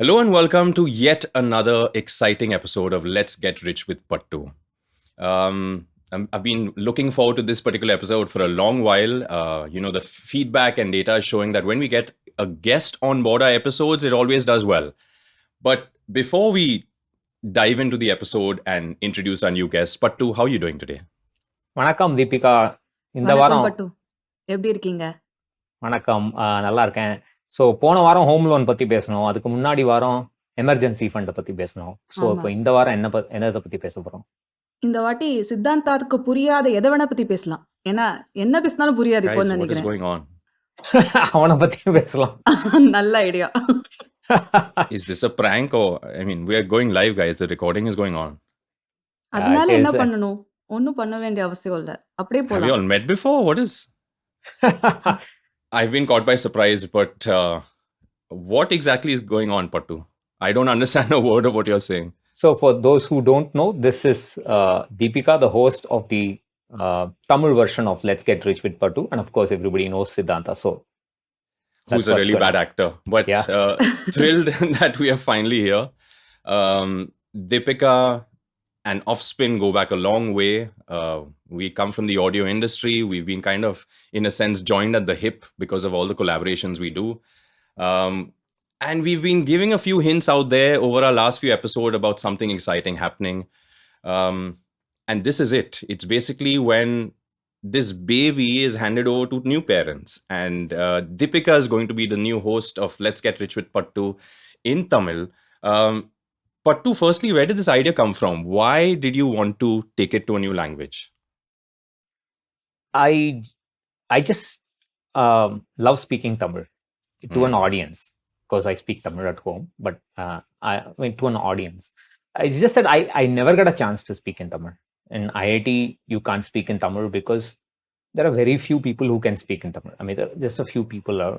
Hello and welcome to yet another exciting episode of Let's Get Rich with Pattu. I've been looking forward to this particular episode for a long while. The feedback and data is showing that when we get a guest on board our episodes, it always does well. But before we dive into the episode and introduce our new guest, Pattu, how are you doing today? வணக்கம் தீபிகா. இந்த வணக்கம் வாரம் பட்டு, எப்படி இருக்கீங்க? வணக்கம். நல்லா இருக்கேன். ஸோ போன வாரம் ஹோம் லோன் பத்தி பேசணும். அதுக்கு முன்னாடி வாரம் எமர்ஜென்சி ஃபண்டை பத்தி பேசணும். ஸோ ஆமா. இப்போ இந்த வாரம் என்னதை பத்தி பேச போறோம்? இந்த வாட்டி சித்தாந்தாத்துக்கு புரியாத எதை வேணா பத்தி பேசலாம். ஏன்னா என்ன பேசினாலும் புரியாது இப்போ Guys, what is நினைக்கிறேன். going on? அவனை பத்தியும் பேசலாம். நல்ல idea. Is this a prank or, we are going live, guys. The recording is going on. அதனால it என்ன is, பண்ணணும்? ஒன்னும் பண்ண வேண்டிய அவசியம் இல்ல. அப்படியே Have you போலாம். all met before? What is... I've been caught by surprise, but what exactly is going on, Pattu? I don't understand a word of what you're saying. So for those who don't know, this is Deepika, the host of the Tamil version of Let's Get Rich with Pattu, and of course everybody knows Siddhanta. So Who's that's a what's really going bad on. actor. But Yeah. thrilled that we are finally here. Deepika and Offspin go back a long way. We come from the audio industry. We've been kind of, in a sense, joined at the hip because of all the collaborations we do. And we've been giving a few hints out there over our last few episodes about something exciting happening. And this is it. It's basically when this baby is handed over to new parents. And Deepika is going to be the new host of Let's Get Rich with Pattu in Tamil. Pattu, firstly, where did this idea come from? Why did you want to take it to a new language? I just love speaking Tamil to an audience, because I speak Tamil at home, but to an audience. It's just that I never got a chance to speak in Tamil. In IIT, you can't speak in Tamil because there are very few people who can speak in Tamil. I mean, there are just a few people are.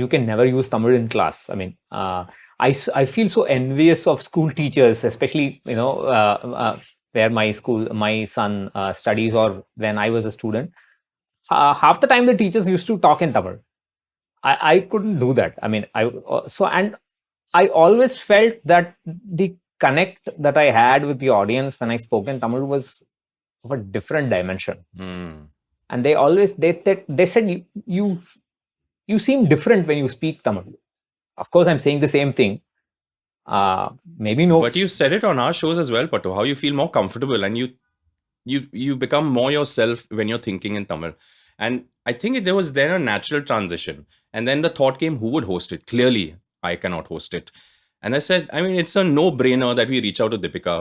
You can never use Tamil in class. I mean, I feel so envious of school teachers, especially where my son studies, or when I was a student. Half the time the teachers used to talk in Tamil. I couldn't do that. I mean, I always felt that the connect that I had with the audience when I spoke in Tamil was of a different dimension. And they said you seem different when you speak Tamil. Of course, I'm saying the same thing. Maybe no. But you said it on our shows as well, Pattu, how you feel more comfortable and you become more yourself when you're thinking in Tamil. And I think there was then a natural transition. And then the thought came, who would host it? Clearly, I cannot host it. And I said, it's a no-brainer that we reach out to Deepika,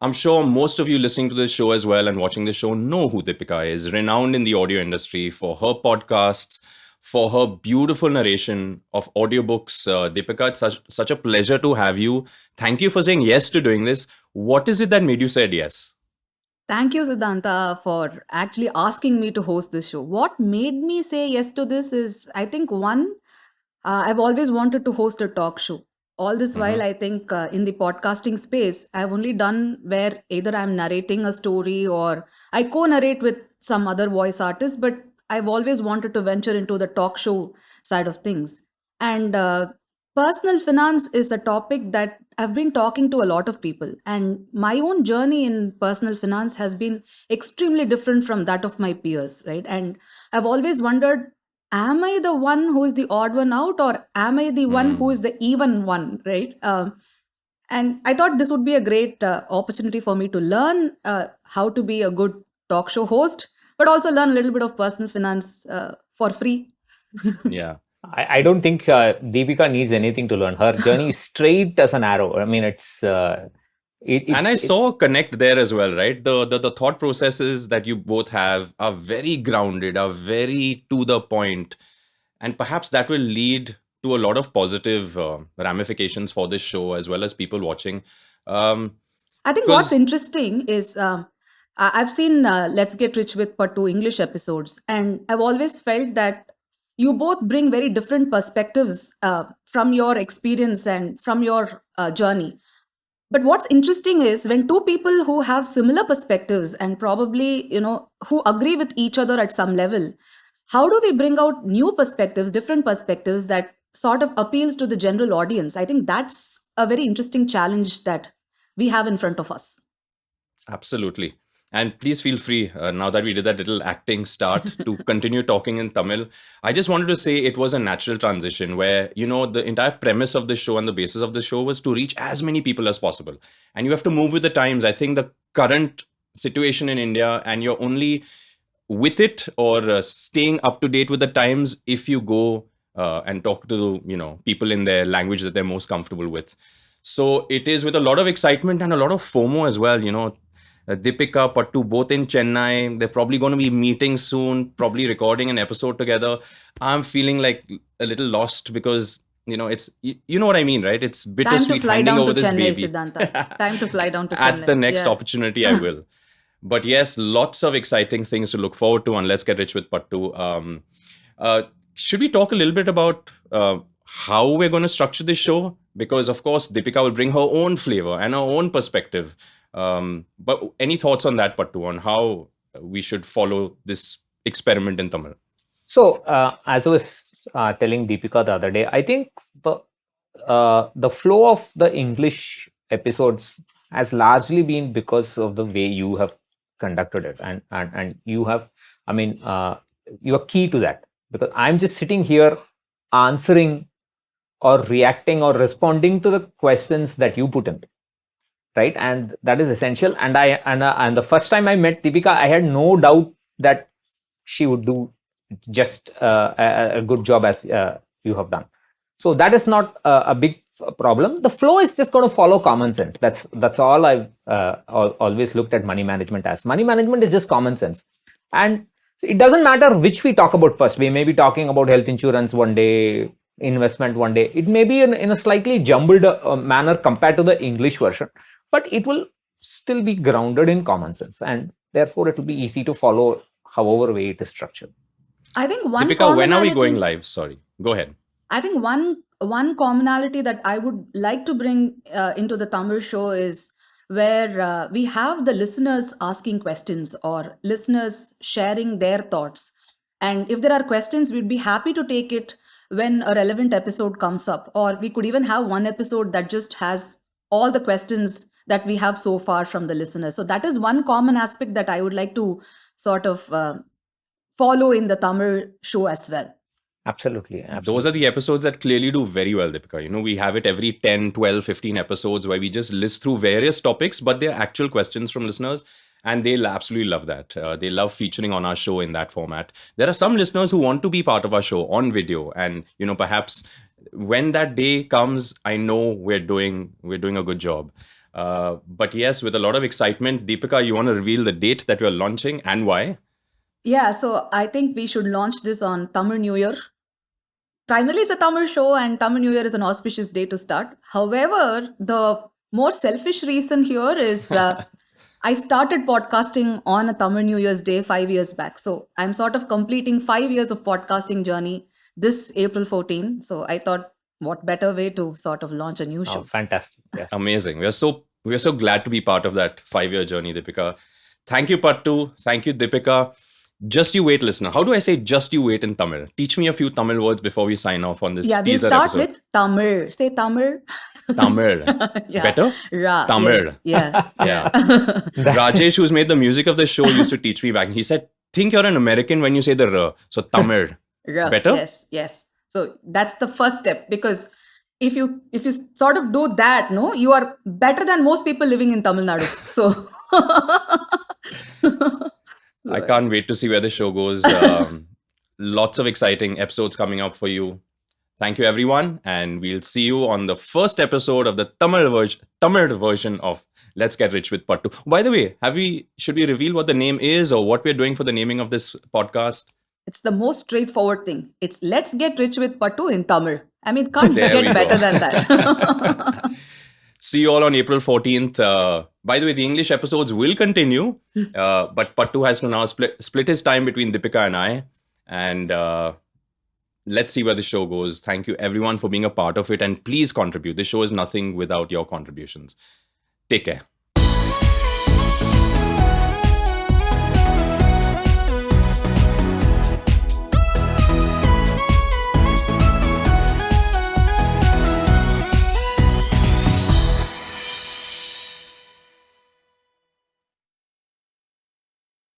I'm sure most of you listening to this show as well and watching this show know who Deepika is, renowned in the audio industry for her podcasts, for her beautiful narration of audiobooks. Deepika, it's such a pleasure to have you. Thank you for saying yes to doing this. What is it that made you say yes? Thank you, Siddhanta, for actually asking me to host this show. What made me say yes to this is, I think, one, I've always wanted to host a talk show. All this while, I think in the podcasting space, I've only done where either I'm narrating a story or I co-narrate with some other voice artist, but I've always wanted to venture into the talk show side of things. And personal finance is a topic that I've been talking to a lot of people. And my own journey in personal finance has been extremely different from that of my peers, right? And I've always wondered, am I the one who is the odd one out, or am I the one who is the even one, right? And I thought this would be a great opportunity for me to learn how to be a good talk show host, but also learn a little bit of personal finance for free. Yeah. I don't think Deepika needs anything to learn. Her journey is straight as an arrow. I mean, it's and I saw a connect there as well, right? The thought processes that you both have are very grounded, are very to the point, and perhaps that will lead to a lot of positive ramifications for this show as well as people watching. I think what's interesting is I've seen Let's Get Rich with Pattu English episodes, and I've always felt that you both bring very different perspectives from your experience and from your journey. But what's interesting is when two people who have similar perspectives and probably, who agree with each other at some level, how do we bring out new perspectives, different perspectives that sort of appeals to the general audience. I think that's a very interesting challenge that we have in front of us. Absolutely. And please feel free, now that we did that little acting start, to continue talking in Tamil. I just wanted to say it was a natural transition where, the entire premise of the show and the basis of the show was to reach as many people as possible. And you have to move with the times. I think the current situation in India, and you're only with it or staying up to date with the times if you go and talk to, people in their language that they're most comfortable with. So it is with a lot of excitement and a lot of FOMO as well. Deepika, Pattu, both in Chennai. They're probably going to be meeting soon, probably recording an episode together. I'm feeling like a little lost because, it's, you know what I mean, right? It's Time to bittersweet fly handing down over to this Chennai, baby. Siddhanta. Time to fly down to At Chennai. the next Yeah. opportunity, I will. But yes, lots of exciting things to look forward to on Let's Get Rich with Pattu. Should we talk a little bit about how we're going to structure this show? Because, of course, Deepika will bring her own flavor and her own perspective. But any thoughts on that, Pattu, on how we should follow this experiment in Tamil? So, as I was telling Deepika the other day, I think the flow of the English episodes has largely been because of the way you have conducted it, and you have, I mean, you are key to that, because I'm just sitting here answering or reacting or responding to the questions that you put in, right? And that is essential. And the first time I met Deepika, I had no doubt that she would do just a good job as you have done. So that is not a big problem. The flow is just going to follow common sense. That's all I've always looked at money management as. Money management is just common sense, and it doesn't matter which we talk about first. We may be talking about health insurance one day, investment one day. It may be in a slightly jumbled manner compared to the English version, but it will still be grounded in common sense, and therefore it will be easy to follow however way it is structured. I think one Deepika, when are we commonality- going live? Sorry, go ahead. I think one commonality that I would like to bring into the Tamil show is where we have the listeners asking questions or listeners sharing their thoughts. And if there are questions, we'd be happy to take it when a relevant episode comes up. Or we could even have one episode that just has all the questions that we have so far from the listeners. So that is one common aspect that I would like to sort of follow in the Tamil show as well. Absolutely. Those are the episodes that clearly do very well, Deepika. We have it every 10, 12, 15 episodes where we just list through various topics, but they're actual questions from listeners. And they'll absolutely love that. They love featuring on our show in that format. There are some listeners who want to be part of our show on video. And, perhaps when that day comes, I know we're doing a good job. But yes, with a lot of excitement, Deepika, you want to reveal the date that we're launching and why? Yeah, so I think we should launch this on Tamil New Year. Primarily, it's a Tamil show, and Tamil New Year is an auspicious day to start. However, the more selfish reason here is I started podcasting on a Tamil New Year's Day 5 years back. So I'm sort of completing 5 years of podcasting journey this April 14. So I thought, what better way to sort of launch a new show? Oh, fantastic. Yes. Amazing. We're so glad to be part of that 5-year journey, Deepika. Thank you, Pattu. Thank you, Deepika. Just you wait, listener. How do I say just you wait in Tamil? Teach me a few Tamil words before we sign off on this Yeah, we'll teaser start episode. with Tamil. Say Tamil. Tamil. Yeah. Better? Ra. Tamil. Yes. Yeah. Yeah. Rajesh, who's made the music of the show, used to teach me back. He said, think you're an American when you say the R. So Tamil. Ra. Better? Yes. So that's the first step, because if you sort of do that, no, you are better than most people living in Tamil Nadu. So I can't wait to see where the show goes. Lots of exciting episodes coming up for you. Thank you, everyone. And we'll see you on the first episode of the Tamil version of Let's Get Rich with Pattu. By the way, should we reveal what the name is or what we're doing for the naming of this podcast? it's the most straightforward thing. It's Let's Get Rich with Pattu in Tamil. I mean, can't There we get better go. than that. See you all on April 14th. By the way, the English episodes will continue, but Pattu has to now split his time between Deepika and I. And let's see where the show goes. Thank you, everyone, for being a part of it. And please contribute. This show is nothing without your contributions. Take care.